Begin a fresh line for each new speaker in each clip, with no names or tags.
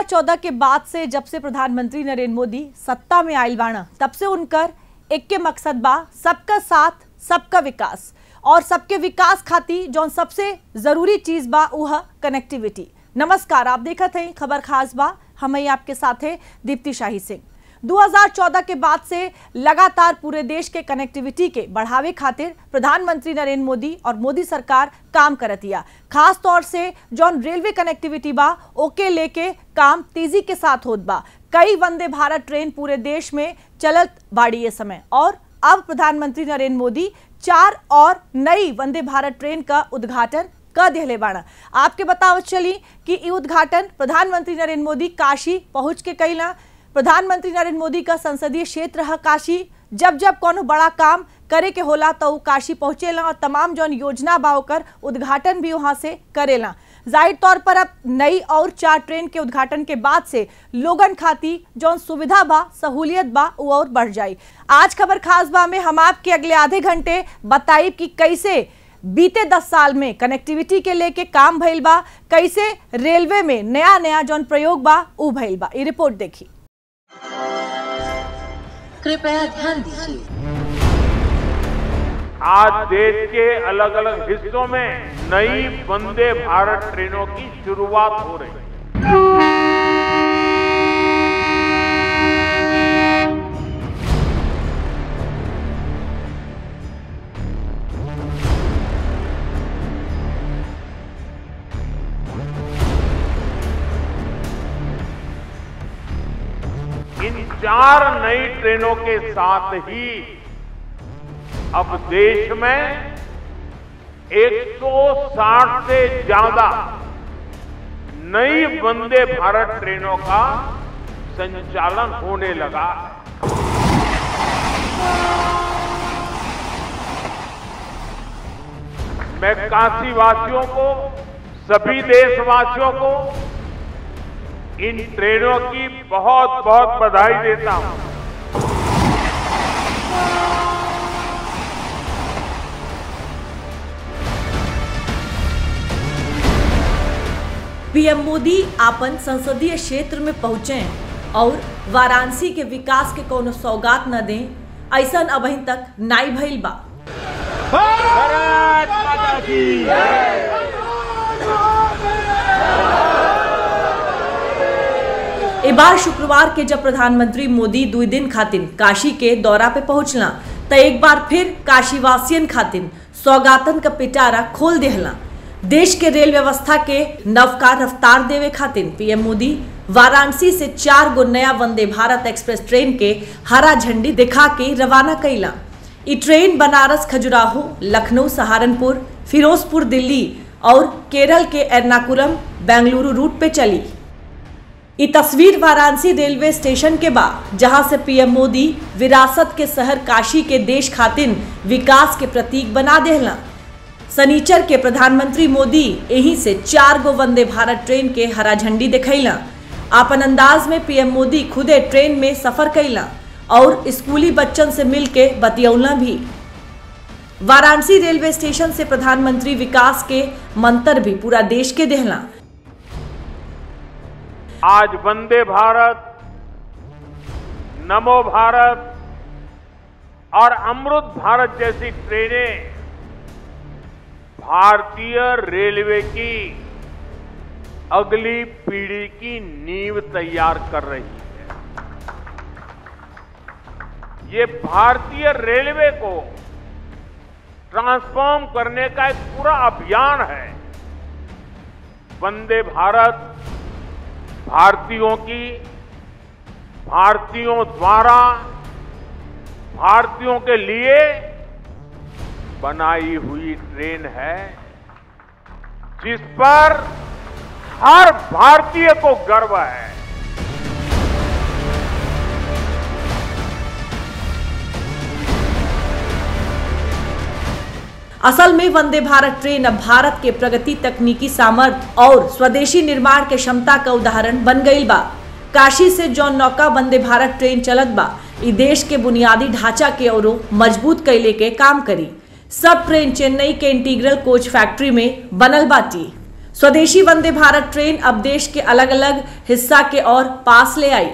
2014 के बाद से जब से प्रधानमंत्री नरेंद्र मोदी सत्ता में आइल बाना तब से उनकर एक के मकसद बा सबका साथ सबका विकास और सबके विकास खातिर जौन सबसे जरूरी चीज बा वह कनेक्टिविटी। नमस्कार, आप देखत हैं खबर खास बा, हम आपके साथ है दीप्ति शाही सिंह। 2014 के बाद से लगातार पूरे देश के कनेक्टिविटी के बढ़ावे खातिर प्रधानमंत्री नरेंद्र मोदी और मोदी सरकार काम करतिया। खास तौर से जौन रेलवे कनेक्टिविटी बा ओके लेके काम तेजी के साथ होत बा। कई वंदे भारत ट्रेन पूरे देश में चलत बाड़ी ये समय और अब प्रधानमंत्री नरेंद्र मोदी 4 और नई वंदे भारत ट्रेन का उद्घाटन कर दिले बाड़ा। आपके बतावत चली कि ये उद्घाटन प्रधानमंत्री नरेंद्र मोदी काशी पहुंच के कैला। प्रधानमंत्री नरेंद्र मोदी का संसदीय क्षेत्र है काशी। जब जब कोनो बड़ा काम करे के होला तो वो काशी पहुंचेला और तमाम जौन योजना बा ओकर उद्घाटन भी वहां से करेला। जाहिर तौर पर अब नई और 4 ट्रेन के उद्घाटन के बाद से लोगन खाती जौन सुविधा बा सहूलियत बा वो और बढ़ जाई। आज खबर खास बा में हम आपके अगले आधे घंटे बताइब कि कैसे बीते 10 साल में कनेक्टिविटी के लेके काम भइल बा, कैसे रेलवे में नया नया जौन प्रयोग बा उ भइल बा। ये रिपोर्ट देखी।
कृपया ध्यान दीजिए।
आज देश के अलग अलग हिस्सों में नई वंदे भारत ट्रेनों की शुरुआत हो रही है। इन 4 नई ट्रेनों के साथ ही अब देश में 160 से ज्यादा नई वंदे भारत ट्रेनों का संचालन होने लगा है। मैं काशी वासियों को, सभी देशवासियों को इन ट्रेनों की बहुत बहुत बधाई देता हूं।
पीएम मोदी आपन संसदीय क्षेत्र में पहुंचे और वाराणसी के विकास के कोनो सौगात न दें, ऐसा अभी तक नाई भइल बा।
भारत माता की जय।
ए बार शुक्रवार के जब प्रधानमंत्री मोदी 2 दिन खातिर काशी के दौरा पे पहुंचला तो एक बार फिर काशी वासियन खातिर सौगातन का पिटारा खोल देहला। देश के रेल व्यवस्था के नवकार रफ्तार देवे खातिर पीएम मोदी वाराणसी से 4 गो नया वंदे भारत एक्सप्रेस ट्रेन के हरा झंडी दिखा के रवाना कैला। ये ट्रेन बनारस खजुराहो, लखनऊ सहारनपुर, फिरोजपुर दिल्ली और केरल के एर्नाकुलम बेंगलुरु रूट पे चली। ये तस्वीर वाराणसी रेलवे स्टेशन के बाद जहां से पीएम मोदी विरासत के शहर काशी के देश खातिर विकास के प्रतीक बना देहला। सनीचर के प्रधानमंत्री मोदी यहीं से 4 गो वंदे भारत ट्रेन के हरा झंडी दिखैला। आपन अंदाज में पीएम मोदी खुदे ट्रेन में सफर कैला और स्कूली बच्चन से मिलके बतियौला भी। वाराणसी रेलवे स्टेशन से प्रधानमंत्री विकास के मंत्र भी पूरा देश के देहला।
आज वंदे भारत, नमो भारत और अमृत भारत जैसी ट्रेनें भारतीय रेलवे की अगली पीढ़ी की नींव तैयार कर रही है। ये भारतीय रेलवे को ट्रांसफॉर्म करने का एक पूरा अभियान है। वंदे भारत भारतीयों की, भारतीयों द्वारा, भारतीयों के लिए बनाई हुई ट्रेन है जिस पर हर भारतीय को गर्व है।
असल में वंदे भारत ट्रेन अब भारत के प्रगति, तकनीकी सामर्थ्य और स्वदेशी निर्माण के क्षमता का उदाहरण बन गई बा। काशी से जौन नौका वंदे भारत ट्रेन चलत बा, ई देश के बुनियादी ढांचा के और मजबूत कैले के काम करी। सब ट्रेन चेन्नई के इंटीग्रल कोच फैक्ट्री में बनल बाटी। स्वदेशी वंदे भारत ट्रेन अब देश के अलग अलग हिस्सा के और पास ले आई।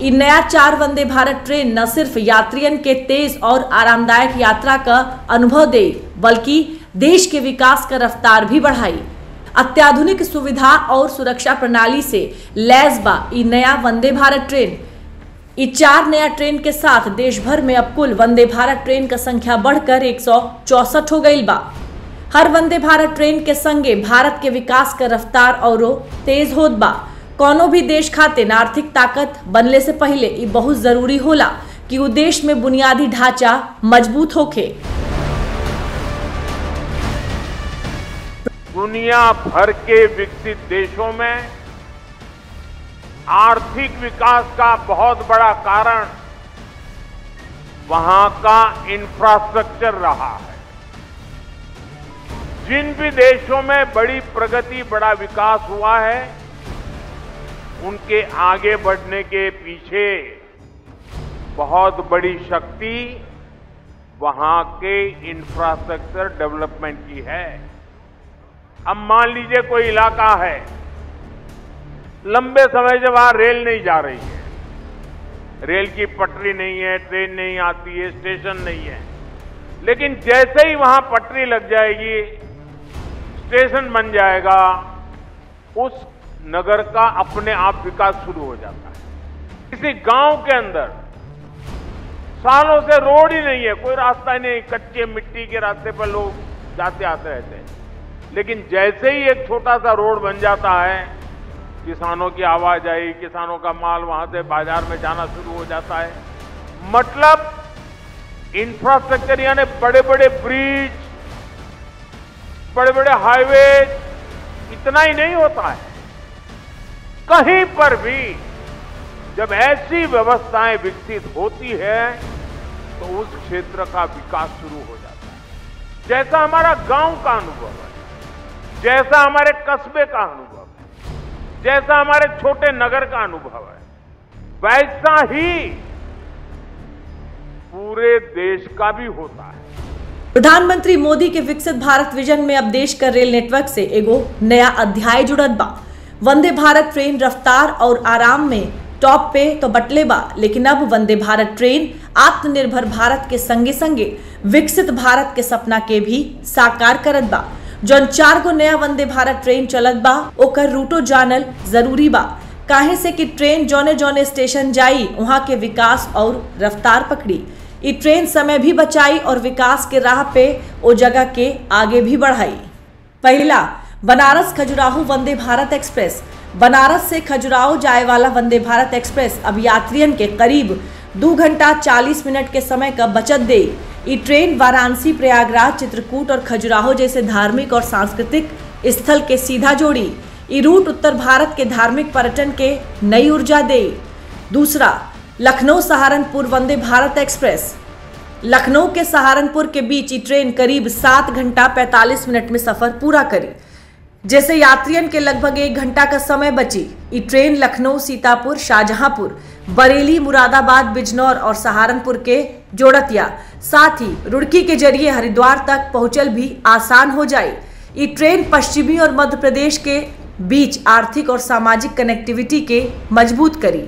ये नया 4 वंदे भारत ट्रेन न सिर्फ यात्रियन के तेज और आरामदायक यात्रा का अनुभव दे, बल्कि देश के विकास का रफ्तार भी बढ़ाई। अत्याधुनिक सुविधा और सुरक्षा प्रणाली से लैस बा ये नया वंदे भारत ट्रेन। ये 4 नया ट्रेन के साथ देश भर में अब कुल वंदे भारत ट्रेन का संख्या बढ़कर 164 हो गई बा। हर वंदे भारत ट्रेन के संगे भारत के विकास का रफ्तार और तेज होत बा। कोनो भी देश खातिर आर्थिक ताकत बनले से पहले ये बहुत जरूरी होला कि वो देश में बुनियादी ढांचा मजबूत होखे।
दुनिया भर के विकसित देशों में आर्थिक विकास का बहुत बड़ा कारण वहां का इंफ्रास्ट्रक्चर रहा है। जिन भी देशों में बड़ी प्रगति, बड़ा विकास हुआ है, उनके आगे बढ़ने के पीछे बहुत बड़ी शक्ति वहां के इंफ्रास्ट्रक्चर डेवलपमेंट की है। अब मान लीजिए कोई इलाका है, लंबे समय से वहां रेल नहीं जा रही है, रेल की पटरी नहीं है, ट्रेन नहीं आती है, स्टेशन नहीं है, लेकिन जैसे ही वहां पटरी लग जाएगी, स्टेशन बन जाएगा, उस नगर का अपने आप विकास शुरू हो जाता है। किसी गांव के अंदर सालों से रोड ही नहीं है, कोई रास्ता नहीं, कच्चे मिट्टी के रास्ते पर लोग जाते आते रहते हैं, लेकिन जैसे ही एक छोटा सा रोड बन जाता है, किसानों की आवाजाही, किसानों का माल वहां से बाजार में जाना शुरू हो जाता है। मतलब इंफ्रास्ट्रक्चर यानी बड़े बड़े ब्रिज, बड़े बड़े हाईवे, इतना ही नहीं होता है, कहीं पर भी जब ऐसी व्यवस्थाएं विकसित होती है तो उस क्षेत्र का विकास शुरू हो जाता है। जैसा हमारा गांव का अनुभव है, जैसा हमारे कस्बे का अनुभव है, जैसा हमारे छोटे नगर का अनुभव है, वैसा ही पूरे देश का भी होता है।
प्रधानमंत्री मोदी के विकसित भारत विजन में अब देश का रेल नेटवर्क से एगो नया अध्याय जुड़त बा। वंदे भारत ट्रेन रफ्तार और आराम में टॉप पे तो बटले बा, लेकिन अब वंदे भारत ट्रेन आत्मनिर्भर भारत के संगे संगे विकसित भारत के सपना के भी साकार करत बा। जौन 4 गो नया वंदे भारत ट्रेन चलत बा, ओकर रूटो जानल जरूरी बा, काहे से कि ट्रेन जौने जौने स्टेशन जाई वहां के विकास और रफ्तार पकड़ी। ये ट्रेन समय भी बचाई और विकास के राह पे ओ जगह के आगे भी बढ़ाई। पहला, बनारस खजुराहो वंदे भारत एक्सप्रेस। बनारस से खजुराहो जाए वाला वंदे भारत एक्सप्रेस अब यात्रियन के करीब 2 घंटा 40 मिनट के समय का बचत दे। ये ट्रेन वाराणसी, प्रयागराज, चित्रकूट और खजुराहो जैसे धार्मिक और सांस्कृतिक स्थल के सीधा जोड़ी। ये रूट उत्तर भारत के धार्मिक पर्यटन के नई ऊर्जा दे। दूसरा, लखनऊ सहारनपुर वंदे भारत एक्सप्रेस। लखनऊ के सहारनपुर के बीच ये ट्रेन करीब 7 घंटा 45 मिनट में सफर पूरा करी, जैसे यात्रियन के लगभग 1 घंटा का समय बची। ये ट्रेन लखनऊ, सीतापुर, शाहजहांपुर, बरेली, मुरादाबाद, बिजनौर और सहारनपुर के जोड़तिया, साथ ही रुड़की के जरिए हरिद्वार तक पहुंचल भी आसान हो जाए। ये ट्रेन पश्चिमी और मध्य प्रदेश के बीच आर्थिक और सामाजिक कनेक्टिविटी के मजबूत करी।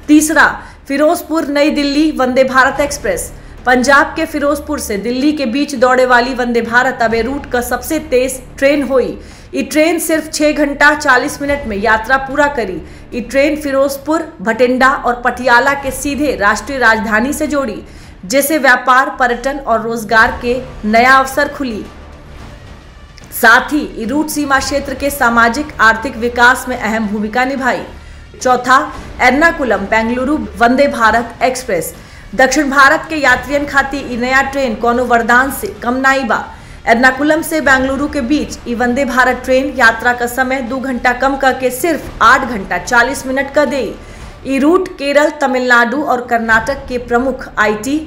तीसरा, फिरोजपुर नई दिल्ली वंदे भारत एक्सप्रेस। पंजाब के फिरोजपुर से दिल्ली के बीच दौड़े वाली वंदे भारत अब रूट का सबसे तेज ट्रेन हुई। ये ट्रेन सिर्फ 6 घंटा 40 मिनट में यात्रा पूरा करी। ये ट्रेन फिरोजपुर, भटिंडा और पटियाला के सीधे राष्ट्रीय राजधानी से जोड़ी, जैसे व्यापार, पर्यटन और रोजगार के नया अवसर खुली। साथ ही ये रूट सीमा क्षेत्र के सामाजिक आर्थिक विकास में अहम भूमिका निभाई। चौथा, एर्नाकुलम बेंगलुरु वंदे भारत एक्सप्रेस। दक्षिण भारत के यात्रियन खातिर ये नया ट्रेन कोनो वरदान से कम नाई बा। एर्नाकुलम से बेंगलुरु के बीच ये वंदे भारत ट्रेन यात्रा का समय 2 घंटा कम करके सिर्फ 8 घंटा 40 मिनट का दे। ये रूट केरल, तमिलनाडु और कर्नाटक के प्रमुख IT,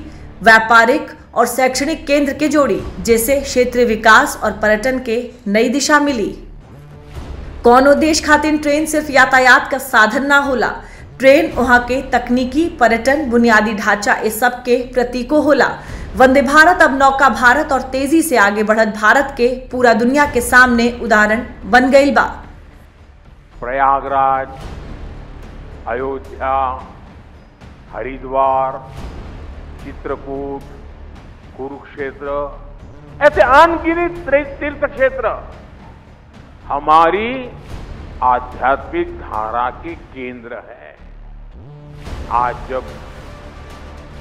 व्यापारिक और शैक्षणिक केंद्र के जोड़ी, जैसे क्षेत्रीय विकास और पर्यटन के नई दिशा मिली। कोनो देश खातिर ट्रेन सिर्फ यातायात का साधन ना होला, ट्रेन वहाँ के तकनीकी, पर्यटन, बुनियादी ढांचा ये सब के प्रतीकों होला। वंदे भारत अब नौका भारत और तेजी से आगे बढ़त भारत के पूरा दुनिया के सामने उदाहरण बन गई बा।
प्रयागराज, अयोध्या, हरिद्वार, चित्रकूट, कुरुक्षेत्र, ऐसे अनगिनत तीर्थ क्षेत्र हमारी आध्यात्मिक धारा के केंद्र है। आज जब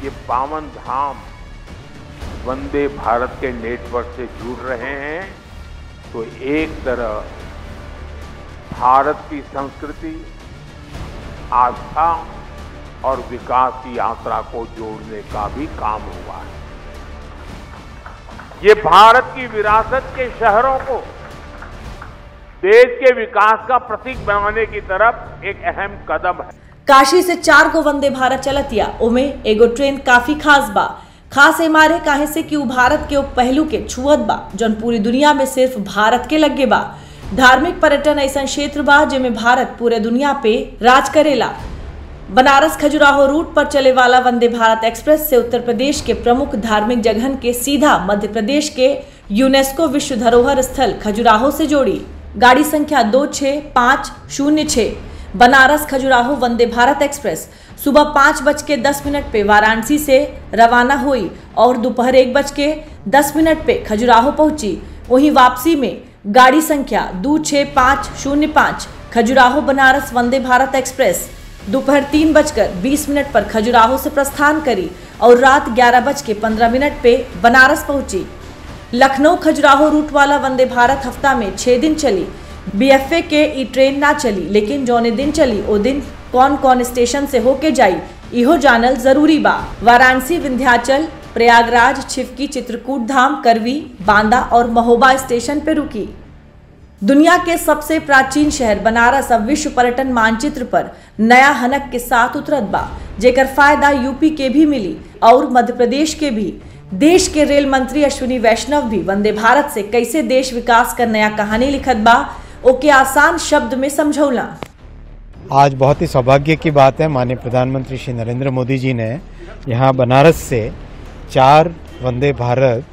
ये पावन धाम वंदे भारत के नेटवर्क से जुड़ रहे हैं तो एक तरह भारत की संस्कृति, आस्था और विकास की यात्रा को जोड़ने का भी काम हुआ है। ये भारत की विरासत के शहरों को देश के विकास का प्रतीक बनाने की तरफ एक अहम कदम है।
काशी से 4 को वंदे भारत चलतिया ओमे एगो ट्रेन काफी खास बा। खास एमारे काहे से कि भारत के पहलू के छुअत बा जौन पूरी दुनिया में सिर्फ भारत के लगे बा। धार्मिक पर्यटन ऐसा क्षेत्र बा जिसमें भारत पूरे दुनिया पे राज करेला। बनारस खजुराहो रूट पर चले वाला वंदे भारत एक्सप्रेस से उत्तर प्रदेश के प्रमुख धार्मिक जगहन के सीधा मध्य प्रदेश के यूनेस्को विश्व धरोहर स्थल खजुराहो से जोड़ी। गाड़ी संख्या 26506 बनारस खजुराहो वंदे भारत एक्सप्रेस सुबह 5:10 पे वाराणसी से रवाना हुई और दोपहर 1:10 पे खजुराहो पहुंची। वहीं वापसी में गाड़ी संख्या 26505 खजुराहो बनारस वंदे भारत एक्सप्रेस दोपहर 3:20 पर खजुराहो से प्रस्थान करी और रात 11:15 पे बनारस पहुंची। लखनऊ खजुराहो रूट वाला वंदे भारत हफ्ता में 6 दिन चली। बीएफए के ई ट्रेन ना चली, लेकिन जौने दिन चली ओ दिन कौन कौन स्टेशन से होके जाई इहो जानल जरूरी बा। वाराणसी, विंध्याचल, प्रयागराज, छिवकी, चित्रकूट धाम, करवी, बांदा और महोबा स्टेशन पे रुकी। दुनिया के सबसे प्राचीन शहर बनारस अब विश्व पर्यटन मानचित्र पर नया हनक के साथ उतरत बा, जेकर फायदा यूपी के भी मिली और मध्य प्रदेश के भी। देश के रेल मंत्री अश्विनी वैष्णव भी वंदे भारत से कैसे देश विकास का नया कहानी लिखत बा ओके आसान शब्द में समझौला।
आज बहुत ही सौभाग्य की बात है, माननीय प्रधानमंत्री श्री नरेंद्र मोदी जी ने यहाँ बनारस से 4 वंदे भारत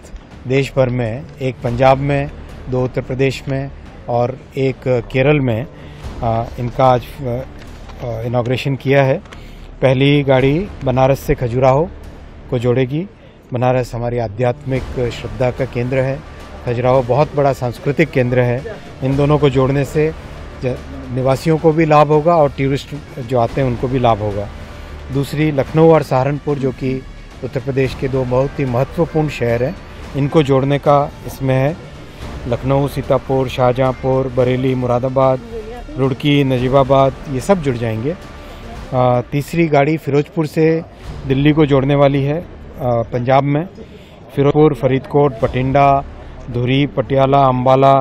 देश भर में, एक पंजाब में, 2 उत्तर प्रदेश में और एक केरल में इनका आज इनॉग्रेशन किया है। पहली गाड़ी बनारस से खजुराहो को जोड़ेगी। बनारस हमारी आध्यात्मिक श्रद्धा का केंद्र है, खजुराहो बहुत बड़ा सांस्कृतिक केंद्र है। इन दोनों को जोड़ने से निवासियों को भी लाभ होगा और टूरिस्ट जो आते हैं उनको भी लाभ होगा। दूसरी लखनऊ और सहारनपुर जो कि उत्तर प्रदेश के 2 बहुत ही महत्वपूर्ण शहर हैं, इनको जोड़ने का इसमें है। लखनऊ, सीतापुर, शाहजहाँपुर, बरेली, मुरादाबाद, रुड़की, नजीबाबाद ये सब जुड़ जाएंगे। तीसरी गाड़ी फिरोजपुर से दिल्ली को जोड़ने वाली है। पंजाब में फिरोजपुर, फरीदकोट, बठिंडा, धुरी, पटियाला, अम्बाला,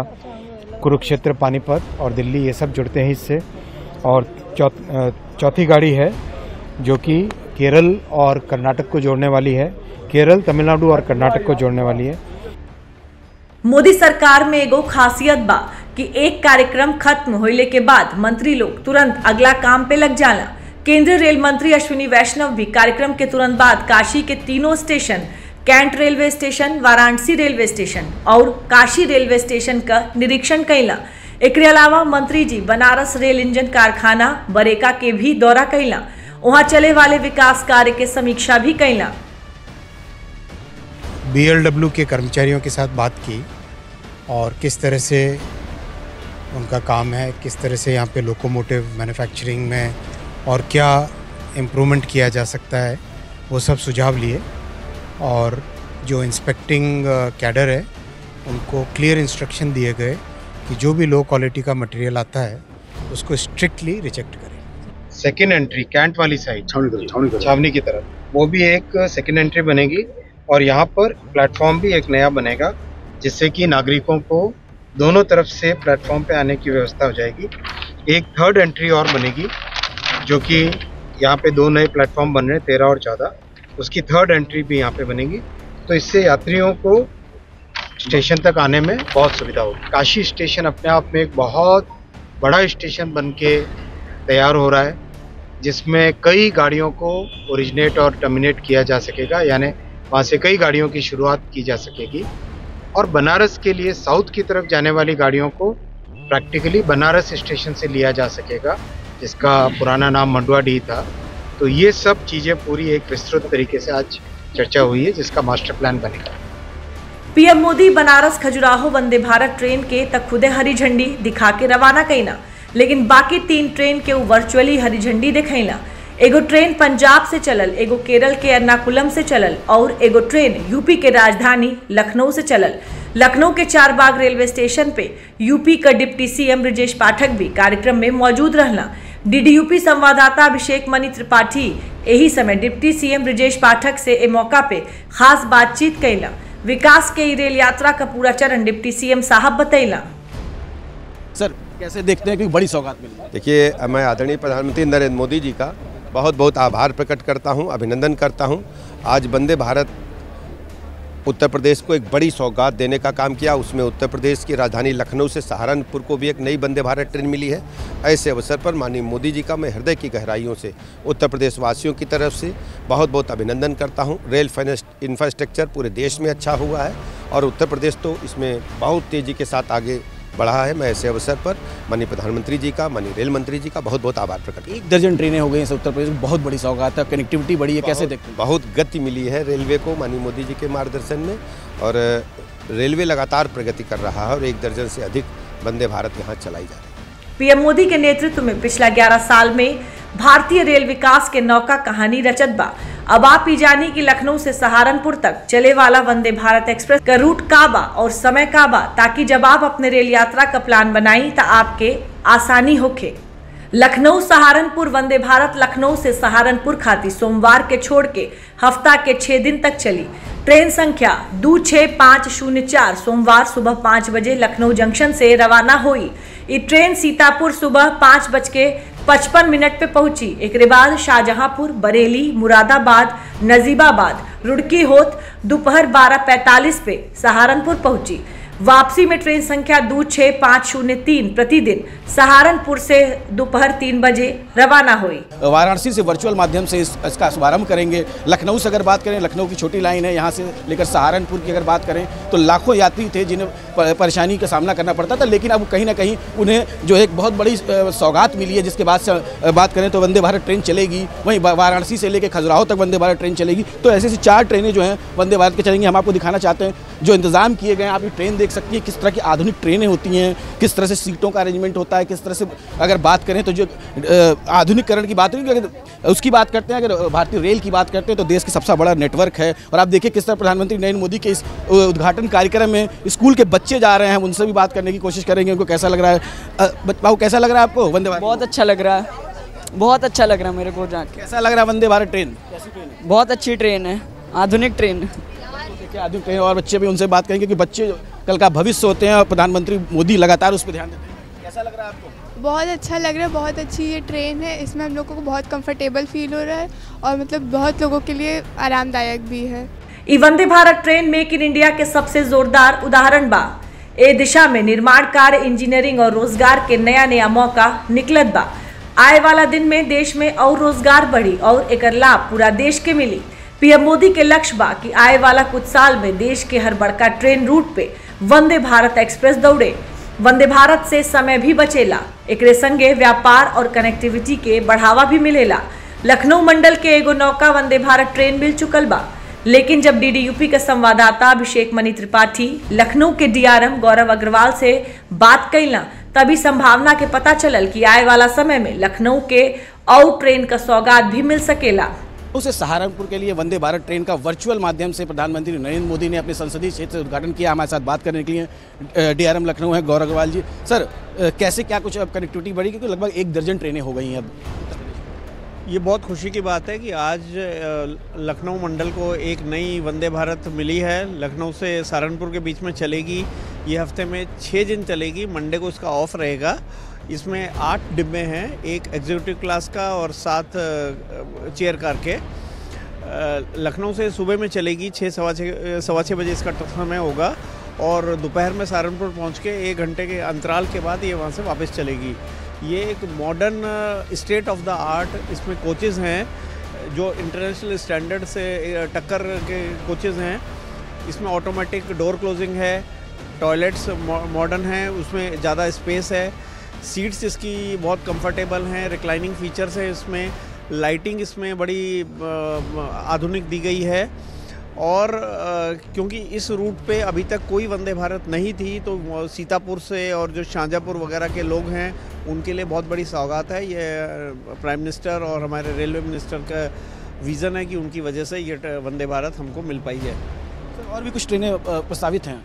कुरुक्षेत्र, पानीपत और दिल्ली ये सब जुड़ते हैं इससे। और चौथी गाड़ी है जो कि केरल और कर्नाटक को जोड़ने वाली है। केरल, तमिलनाडु और कर्नाटक को जोड़ने वाली है।
मोदी सरकार में एगो खासियत बा कि एक कार्यक्रम खत्म होने के बाद मंत्री लोग तुरंत अगला काम पे लग जाला। केंद्रीय रेल मंत्री अश्विनी वैष्णव भी कार्यक्रम के तुरंत बाद काशी के 3 station, cantt railway station, Varanasi railway station और काशी रेलवे स्टेशन का निरीक्षण कैला। एकरे अलावा मंत्री जी बनारस रेल इंजन कारखाना बरेका के भी दौरा कैला। वहां चले वाले विकास कार्य के समीक्षा भी कैला।
BLW के कर्मचारियों के साथ बात की और किस तरह से उनका काम है, किस तरह से यहाँ पे लोकोमोटिव मैन्युफैक्चरिंग में और क्या इम्प्रूवमेंट किया जा सकता है, वो सब सुझाव लिए। और जो इंस्पेक्टिंग कैडर है उनको क्लियर इंस्ट्रक्शन दिए गए कि जो भी लो क्वालिटी का मटेरियल आता है उसको स्ट्रिक्टली रिजेक्ट करें। सेकेंड एंट्री कैंट वाली साइड छावनी की तरफ, वो भी एक सेकेंड एंट्री बनेगी और यहाँ पर प्लेटफॉर्म भी एक नया बनेगा जिससे कि नागरिकों को दोनों तरफ से प्लेटफॉर्म पे आने की व्यवस्था हो जाएगी। एक थर्ड एंट्री और बनेगी जो कि यहाँ पे 2 नए प्लेटफॉर्म बन रहे हैं, 13 और 14, उसकी थर्ड एंट्री भी यहाँ पे बनेगी। तो इससे यात्रियों को स्टेशन तक आने में बहुत सुविधा होगी। काशी स्टेशन अपने आप में एक बहुत बड़ा स्टेशन बन के तैयार हो रहा है जिसमें कई गाड़ियों को ओरिजिनेट और टर्मिनेट किया जा सकेगा। यानी वहाँ से कई गाड़ियों की शुरुआत की जा सकेगी और बनारस के लिए साउथ की तरफ जाने वाली गाड़ियों को प्रैक्टिकली बनारस स्टेशन से लिया जा सकेगा, जिसका पुराना नाम मंडुआडीह था। तो ये सब चीज़ें पूरी एक विस्तृत तरीके से आज चर्चा हुई है, जिसका मास्टर प्लान बनेगा।
पीएम मोदी बनारस खजुराहो वंदे भारत ट्रेन के तक खुदे हरी झंडी दिखा के रवाना कईना, लेकिन बाकी 3 ट्रेन के वर्चुअली हरी झंडी दिखैला। एगो ट्रेन पंजाब से चलल, एगो केरल के एर्नाकुलम से चलल और एगो ट्रेन यूपी के राजधानी लखनऊ से चलल। लखनऊ के चारबाग रेलवे स्टेशन पे यूपी का डिप्टी सीएम ब्रजेश पाठक भी कार्यक्रम में मौजूद रहला। डीडीयूपी संवाददाता अभिषेक मणि त्रिपाठी यही समय डिप्टी सीएम ब्रजेश पाठक से ए मौका पे खास बातचीत कैला। विकास के रेल यात्रा का पूरा चरण डिप्टी सीएम साहब बतैला।
सर कैसे देखते हैं कि बड़ी सौगात मिली?
देखिए, मैं आदरणीय प्रधानमंत्री नरेंद्र मोदी जी का बहुत बहुत आभार प्रकट करता हूं, अभिनंदन करता हूं। आज वंदे भारत उत्तर प्रदेश को एक बड़ी सौगात देने का काम किया। उसमें उत्तर प्रदेश की राजधानी लखनऊ से सहारनपुर को भी एक नई वंदे भारत ट्रेन मिली है। ऐसे अवसर पर माननीय मोदी जी का मैं हृदय की गहराइयों से उत्तर प्रदेश वासियों की तरफ से बहुत बहुत अभिनंदन करता हूं। रेल इंफ्रास्ट्रक्चर पूरे देश में अच्छा हुआ है और उत्तर प्रदेश तो इसमें बहुत तेज़ी के साथ आगे बढ़ा है। मैं ऐसे अवसर पर माननीय प्रधानमंत्री जी का, माननीय रेल मंत्री जी का बहुत बहुत आभार प्रकट।
1 दर्जन ट्रेनें हो गई हैं उत्तर प्रदेश में, बहुत बड़ी सौगात है, कनेक्टिविटी बढ़ी है, कैसे देखते हैं?
बहुत गति मिली है रेलवे को माननीय मोदी जी के मार्गदर्शन में और रेलवे लगातार प्रगति कर रहा है और 1 दर्जन से अधिक वंदे भारत यहाँ चलाई जा रही है।
पीएम मोदी के नेतृत्व में पिछला 11 साल में भारतीय रेल विकास के नौका कहानी रचत बा। अब आप ही जानी कि लखनऊ से सहारनपुर तक चले वाला वंदे भारत एक्सप्रेस का रूट का बा और समय का बा, ताकि जब आप अपने रेल यात्रा का प्लान बनाई तो आपके आसानी होखे। लखनऊ सहारनपुर वंदे भारत लखनऊ से सहारनपुर खाती सोमवार के छोड़ के हफ्ता के 6 दिन तक चली। ट्रेन संख्या 26504 सोमवार सुबह 5 बजे लखनऊ जंक्शन से रवाना हुई। ये ट्रेन सीतापुर सुबह 5:55 पे पहुंची। एक बाद शाहजहांपुर, बरेली, मुरादाबाद, नजीबाबाद, रुड़की होत दोपहर 12:45 पे सहारनपुर पहुंची। वापसी में ट्रेन संख्या 26503 प्रतिदिन सहारनपुर से दोपहर 3 बजे रवाना हुई।
वाराणसी से वर्चुअल माध्यम से इसका शुभारंभ करेंगे। लखनऊ से अगर बात करें, लखनऊ की छोटी लाइन है, यहाँ से लेकर सहारनपुर की अगर बात करें तो लाखों यात्री थे जिन्हें परेशानी का सामना करना पड़ता था, लेकिन अब कहीं ना कहीं उन्हें जो एक बहुत बड़ी सौगात मिली है, जिसके बाद से बात करें तो वंदे भारत ट्रेन चलेगी। वहीं वाराणसी से लेकर खजुराहो तक वंदे भारत ट्रेन चलेगी। तो ऐसे 4 ट्रेनें जो हैं वंदे भारत के चलेंगी। हम आपको दिखाना चाहते हैं जो इंतजाम किए गए हैं। आप ये ट्रेन देख सकती है किस तरह की आधुनिक ट्रेनें होती हैं, किस तरह से सीटों का अरेंजमेंट होता है, किस तरह से अगर बात करें तो जो आधुनिकरण की बात हुई, अगर उसकी बात करते हैं, अगर भारतीय रेल की बात करते हैं तो देश का सबसे बड़ा नेटवर्क है। और आप देखिए किस तरह प्रधानमंत्री नरेंद्र मोदी के इस उद्घाटन कार्यक्रम में स्कूल के बच्चे जा रहे हैं। हम उनसे भी बात करने की कोशिश करेंगे, उनको कैसा लग रहा है। बाबू कैसा लग रहा है आपको वंदे भारत?
बहुत अच्छा लग रहा है, बहुत अच्छा लग रहा है मेरे को जाके।
कैसा लग रहा है वंदे भारत ट्रेन? कैसी ट्रेन है?
बहुत अच्छी ट्रेन है, आधुनिक ट्रेन है।
आधुनिक ट्रेन और बच्चे भी उनसे बात करेंगे कि बच्चे कल का भविष्य होते हैं और प्रधानमंत्री मोदी लगातार उस पर ध्यान देते हैं। कैसा लग रहा है आपको?
बहुत अच्छा लग रहा है, बहुत अच्छी ये ट्रेन है। इसमें हम लोगों को बहुत कंफर्टेबल फील हो रहा है और मतलब बहुत लोगों के लिए आरामदायक भी है।
ई Vande Bharat train make in India के सबसे जोरदार उदाहरण बा। ए दिशा में निर्माण कार्य, इंजीनियरिंग और रोजगार के नया मौका निकलत बा। आए वाला दिन में देश में और रोजगार बढ़ी और एक लाभ पूरा देश के मिली। पीएम मोदी के लक्ष्य बा कि आए वाला कुछ साल में देश के हर बड़का ट्रेन रूट पे वंदे भारत एक्सप्रेस दौड़े। वंदे भारत से समय भी बचेला, एकरे संगे व्यापार और कनेक्टिविटी के बढ़ावा भी मिलेला। लखनऊ मंडल के एगो नौका वंदे भारत ट्रेन मिल चुकल बा, लेकिन जब डीडीयूपी के संवाददाता अभिषेक मणि त्रिपाठी लखनऊ के डीआरएम गौरव अग्रवाल से बात कैला, तभी संभावना के पता चलल कि आए वाला समय में लखनऊ के और ट्रेन का सौगात भी मिल सकेला।
उसे सहारनपुर के लिए वंदे भारत ट्रेन का वर्चुअल माध्यम से प्रधानमंत्री नरेंद्र मोदी ने अपने संसदीय क्षेत्र से उद्घाटन किया। हमारे साथ बात करने के लिए डीआरएम लखनऊ है गौरव अग्रवाल जी। सर कैसे क्या कुछ अब कनेक्टिविटी बढ़ी, क्योंकि लगभग 1 दर्जन ट्रेनें हो गई हैं अब?
ये बहुत खुशी की बात है कि आज लखनऊ मंडल को एक नई वंदे भारत मिली है। लखनऊ से सहारनपुर के बीच में चलेगी। ये हफ्ते में 6 दिन चलेगी। मंडे को इसका ऑफ रहेगा। इसमें 8 डिब्बे हैं, एक एग्जीक्यूटिव क्लास का और 7 चेयर कार के। लखनऊ से सुबह में चलेगी 6-6:15 बजे इसका समय होगा और दोपहर में सहारनपुर पहुंच के 1 घंटे के अंतराल के बाद ये वहाँ से वापस चलेगी। ये एक modern state of the art, इसमें कोचेज़ हैं, जो इंटरनेशनल स्टैंडर्ड से टक्कर के कोचेज़ हैं। इसमें ऑटोमेटिक डोर क्लोजिंग है, टॉयलेट्स मॉडर्न हैं, उसमें ज़्यादा स्पेस है, सीट्स इसकी बहुत कंफर्टेबल हैं, रिक्लाइनिंग फीचर्स है इसमें, लाइटिंग इसमें बड़ी आधुनिक दी गई है। और क्योंकि इस रूट पे अभी तक कोई वंदे भारत नहीं थी, तो सीतापुर से और जो शाहजहाँपुर वगैरह के लोग हैं उनके लिए बहुत बड़ी सौगात है। ये प्राइम मिनिस्टर और हमारे रेलवे मिनिस्टर का विज़न है कि उनकी वजह से ये वंदे भारत हमको मिल पाई है।
और भी कुछ ट्रेनें प्रस्तावित हैं?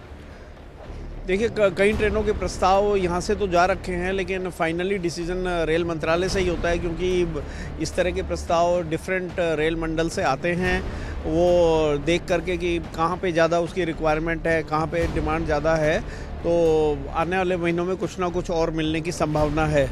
देखिए, कई ट्रेनों के प्रस्ताव यहाँ से तो जा रखे हैं, लेकिन फाइनली डिसीजन रेल मंत्रालय से ही होता है, क्योंकि इस तरह के प्रस्ताव डिफरेंट रेल मंडल से आते हैं। वो देख करके कि कहाँ पे ज़्यादा उसकी रिक्वायरमेंट है, कहाँ पे डिमांड ज़्यादा है, तो आने वाले महीनों में कुछ ना कुछ और मिलने की संभावना है।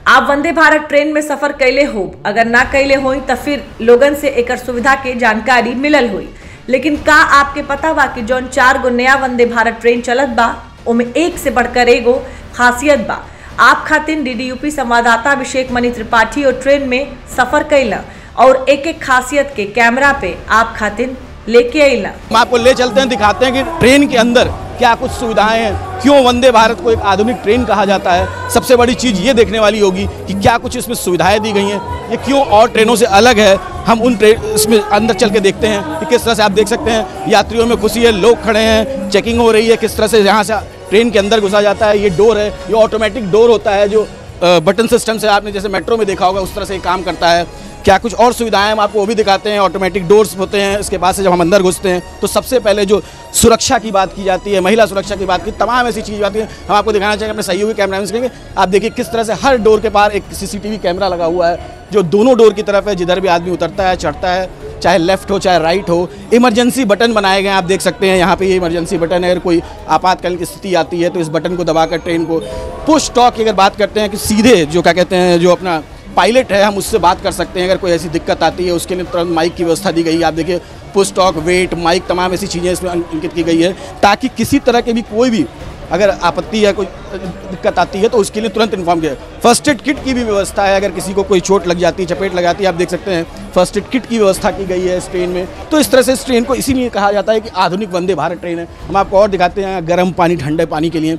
आप वंदे भारत ट्रेन में सफर कैले हो, अगर ना कैले हो तो फिर लोगन से एकर सुविधा के जानकारी मिलल हुई, लेकिन का आपके पता बा कि जौन 4 गो नया वंदे भारत ट्रेन चलत बा ओमे एक से बढ़कर एगो खासियत बा। आप खातिन DDUP संवाददाता अभिषेक मणि त्रिपाठी और ट्रेन में सफर कैला और एक एक खासियत के कैमरा पे आप खातिन लेके आइला।
हम आपको ले चलते हैं, दिखाते हैं कि ट्रेन के अंदर क्या कुछ सुविधाएं हैं, क्यों वंदे भारत को एक आधुनिक ट्रेन कहा जाता है। सबसे बड़ी चीज़ ये देखने वाली होगी कि क्या कुछ इसमें सुविधाएं दी गई हैं, ये क्यों और ट्रेनों से अलग है। हम उन ट्रेन इसमें अंदर चल के देखते हैं कि किस तरह से आप देख सकते हैं यात्रियों में खुशी है, लोग खड़े हैं, चेकिंग हो रही है, किस तरह से यहाँ से ट्रेन के अंदर घुसा जाता है। ये डोर है, ये ऑटोमेटिक डोर होता है जो बटन सिस्टम से आपने जैसे मेट्रो में देखा होगा उस तरह से काम करता है। क्या कुछ और सुविधाएं हम आपको वो भी दिखाते हैं। ऑटोमेटिक डोर्स होते हैं। इसके बाद से जब हम अंदर घुसते हैं तो सबसे पहले जो सुरक्षा की बात की जाती है, महिला सुरक्षा की बात की, तमाम ऐसी चीज़ आती है। हम आपको दिखाना चाहेंगे, अपने सहयोगी कैमरामैन से कहेंगे, आप देखिए किस तरह से हर डोर के पार एक CCTV कैमरा लगा हुआ है जो दोनों डोर की तरफ है। जिधर भी आदमी उतरता है, चढ़ता है, चाहे लेफ्ट हो चाहे राइट हो, इमरजेंसी बटन बनाए गए हैं। आप देख सकते हैं यहाँ पे ये इमरजेंसी बटन है। अगर कोई आपातकालीन की स्थिति आती है तो इस बटन को दबाकर ट्रेन को पुश टॉक की अगर बात करते हैं कि सीधे जो क्या कहते हैं जो अपना पायलट है हम उससे बात कर सकते हैं। अगर कोई ऐसी दिक्कत आती है उसके लिए तुरंत माइक की व्यवस्था दी गई है। आप देखिए पुश टॉक, वेट, माइक, तमाम ऐसी चीज़ें इसमें अंकित की गई है ताकि किसी तरह के भी कोई भी अगर आपत्ति या कोई दिक्कत आती है तो उसके लिए तुरंत इन्फॉर्म किया। फर्स्ट एड किट की भी व्यवस्था है। अगर किसी को कोई चोट लग जाती है, चपेट लग जाती है, आप देख सकते हैं फर्स्ट एड किट की व्यवस्था की गई है इस ट्रेन में। तो इस तरह से इस ट्रेन को इसीलिए कहा जाता है कि आधुनिक वंदे भारत ट्रेन है। हम आपको और दिखाते हैं, गर्म पानी, ठंडे पानी के लिए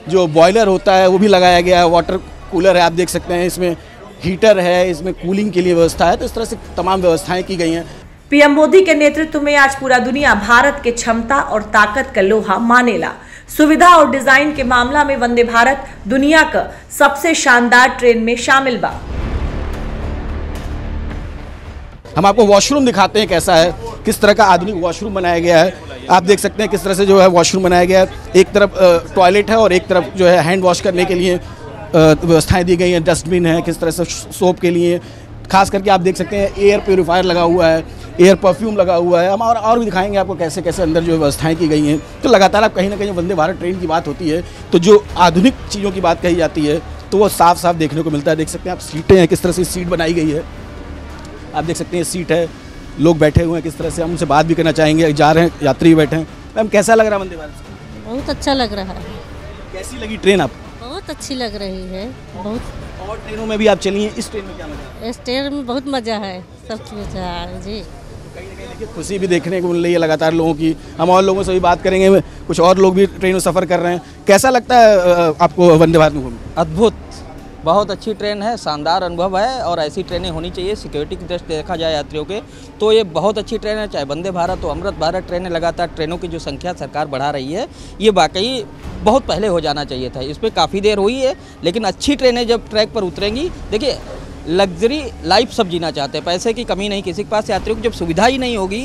जो बॉयलर होता है वो भी लगाया गया है। वाटर कूलर है, आप देख सकते हैं, इसमें हीटर है, इसमें कूलिंग के लिए व्यवस्था है। तो इस तरह से तमाम व्यवस्थाएं की गई हैं।
PM मोदी के नेतृत्व में आज पूरा दुनिया भारत के क्षमता और ताकत का लोहा मानेला। सुविधा और डिजाइन के मामला में वंदे भारत दुनिया का सबसे शानदार ट्रेन में शामिल बा।
हम आपको वॉशरूम दिखाते हैं कैसा है, किस तरह का आधुनिक वॉशरूम बनाया गया है। आप देख सकते हैं किस तरह से जो है वॉशरूम बनाया गया है। एक तरफ टॉयलेट है और एक तरफ जो है हैंड वॉश करने के लिए व्यवस्थाएं दी गई हैं। डस्टबिन है, किस तरह से सोप के लिए, खास करके आप देख सकते हैं एयर प्योरीफायर लगा हुआ है, एयर परफ्यूम लगा हुआ है। हम और भी दिखाएंगे आपको कैसे कैसे अंदर जो व्यवस्थाएं की गई हैं। तो लगातार आप कहीं ना कहीं वंदे भारत ट्रेन की बात होती है तो जो आधुनिक चीज़ों की बात कही जाती है तो वो साफ साफ देखने को मिलता है। देख सकते हैं आप सीटें हैं, किस तरह से सीट बनाई गई है। आप देख सकते हैं सीट है, लोग बैठे हुए हैं किस तरह से। हम उनसे बात भी करना चाहेंगे, जा रहे हैं यात्री बैठे हैं। मैम कैसा लग रहा है वंदे भारत?
बहुत अच्छा लग रहा है।
कैसी लगी ट्रेन आपको?
बहुत अच्छी लग रही है। बहुत
और ट्रेनों में भी आप चली हैं, इस ट्रेन में क्या मजा है?
इस ट्रेन में बहुत मज़ा है, सब मज़ा है जी।
कहीं ना कहीं देखिए खुशी भी देखने को मिल रही है लगातार लोगों की। हम और लोगों से भी बात करेंगे, कुछ और लोग भी ट्रेन में सफ़र कर रहे हैं। कैसा लगता है आपको वंदे भारत में?
अद्भुत, बहुत अच्छी ट्रेन है, शानदार अनुभव है और ऐसी ट्रेनें होनी चाहिए। सिक्योरिटी की दृष्टि देखा जाए यात्रियों के तो ये बहुत अच्छी ट्रेन है। चाहे वंदे भारत हो, अमृत भारत ट्रेनें, लगातार ट्रेनों की जो संख्या सरकार बढ़ा रही है, ये वाकई बहुत पहले हो जाना चाहिए था। इस पर काफ़ी देर हुई है, लेकिन अच्छी ट्रेनें जब ट्रैक पर उतरेंगी, देखिए लग्जरी लाइफ सब जीना चाहते हैं, पैसे की कमी नहीं किसी के पास। यात्रियों को जब सुविधा ही नहीं होगी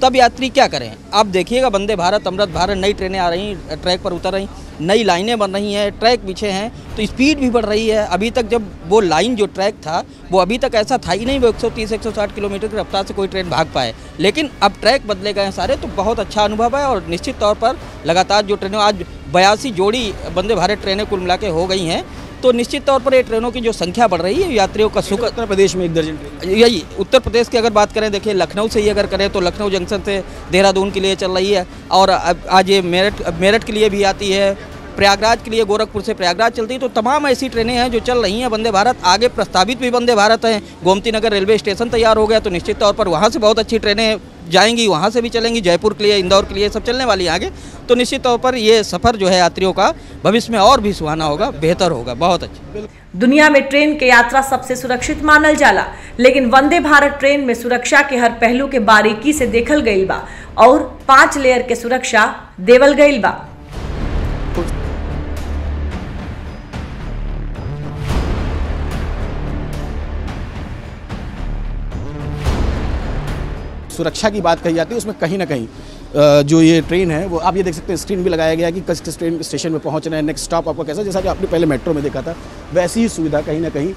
तब यात्री क्या करें। आप देखिएगा वंदे भारत, अमृत भारत, नई ट्रेनें आ रही, ट्रैक पर उतर रही, नई लाइनें बन रही हैं, ट्रैक पीछे हैं तो स्पीड भी बढ़ रही है। अभी तक जब वो लाइन जो ट्रैक था वो अभी तक ऐसा था ही नहीं वो 130-160 किलोमीटर की रफ्तार से कोई ट्रेन भाग पाए, लेकिन अब ट्रैक बदले गए हैं सारे। तो बहुत अच्छा अनुभव है और निश्चित तौर पर लगातार जो ट्रेनें आज 82 जोड़ी वंदे भारत ट्रेनें कुल मिला के हो गई हैं, तो निश्चित तौर पर ये ट्रेनों की जो संख्या बढ़ रही है, यात्रियों का सुख।
उत्तर प्रदेश में 1 दर्जन ट्रेन,
यही उत्तर प्रदेश की अगर बात करें, देखिए लखनऊ से ही अगर करें तो लखनऊ जंक्शन से देहरादून के लिए चल रही है और आज ये मेरठ के लिए भी आती है, प्रयागराज के लिए, गोरखपुर से प्रयागराज चलती है। तो तमाम ऐसी ट्रेनें हैं जो चल रही हैं वंदे भारत। आगे प्रस्तावित भी वंदे भारत हैं। गोमती नगर रेलवे स्टेशन तैयार हो गया तो निश्चित तौर पर वहाँ से बहुत अच्छी ट्रेनें जाएंगी, वहाँ से भी चलेंगी, जयपुर के लिए, इंदौर के लिए सब चलने वाली हैं आगे। तो निश्चित तौर पर ये सफ़र जो है यात्रियों का भविष्य में और भी सुहाना होगा, बेहतर होगा, बहुत अच्छा।
दुनिया में ट्रेन के यात्रा सबसे सुरक्षित मानल जाला, लेकिन वंदे भारत ट्रेन में सुरक्षा के हर पहलू के बारीकी से देखल गईल बा और 5 लेयर के सुरक्षा देवल गईल बा।
सुरक्षा की बात कही जाती है, उसमें कहीं ना कहीं जो ये ट्रेन है वो आप ये देख सकते हैं, स्क्रीन भी लगाया गया है कि किस ट्रेन स्टेशन में पहुंचना है, नेक्स्ट स्टॉप आपका कैसा, जैसा कि आपने पहले मेट्रो में देखा था वैसी ही सुविधा कहीं ना कहीं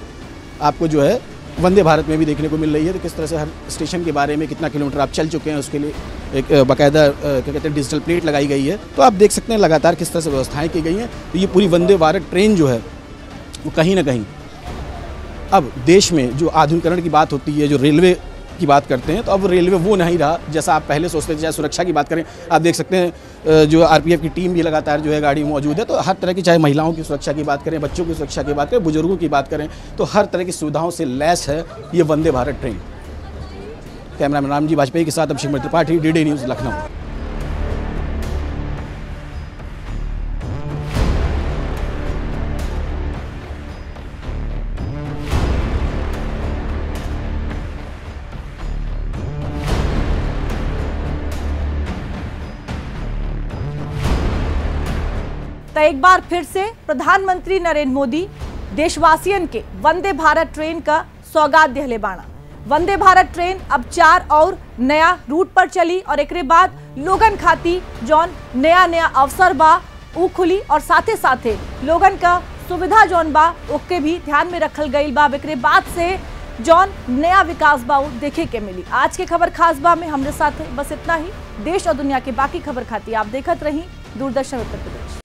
आपको जो है वंदे भारत में भी देखने को मिल रही है। तो किस तरह से हर स्टेशन के बारे में कितना किलोमीटर आप चल चुके हैं उसके लिए एक बाकायदा क्या कहते हैं डिजिटल प्लेट लगाई गई है। तो आप देख सकते हैं लगातार किस तरह से व्यवस्थाएँ की गई हैं। तो ये पूरी वंदे भारत ट्रेन जो है वो कहीं ना कहीं अब देश में जो आधुनिकीकरण की बात होती है, जो रेलवे की बात करते हैं, तो अब रेलवे वो नहीं रहा जैसा आप पहले सोचते थे। चाहे सुरक्षा की बात करें, आप देख सकते हैं जो आरपीएफ की टीम भी लगातार जो है गाड़ी में मौजूद है। तो हर तरह की, चाहे महिलाओं की सुरक्षा की बात करें, बच्चों की सुरक्षा की बात करें, बुजुर्गों की बात करें, तो हर तरह की सुविधाओं से लैस है ये वंदे भारत ट्रेन। कैमरामैन रामजी वाजपेयी के साथ अभिषेक त्रिपाठी, डीडी न्यूज़, लखनऊ।
तो एक बार फिर से प्रधानमंत्री नरेंद्र मोदी देशवासियन के वंदे भारत ट्रेन का सौगात दिहले बाणा। वंदे भारत ट्रेन अब 4 और नया रूट पर चली और एक बाद लोगन खाती जौन नया अवसर बा ऊ खुली और साथे साथे लोगन का सुविधा जौन बा ओके भी ध्यान में रखल गई बा। एक बाद से जौन नया विकास बा देखे के मिली। आज के खबर खास बा में हमरे साथ बस इतना ही। देश और दुनिया के बाकी खबर खाती आप देखत रही दूरदर्शन उत्तर प्रदेश।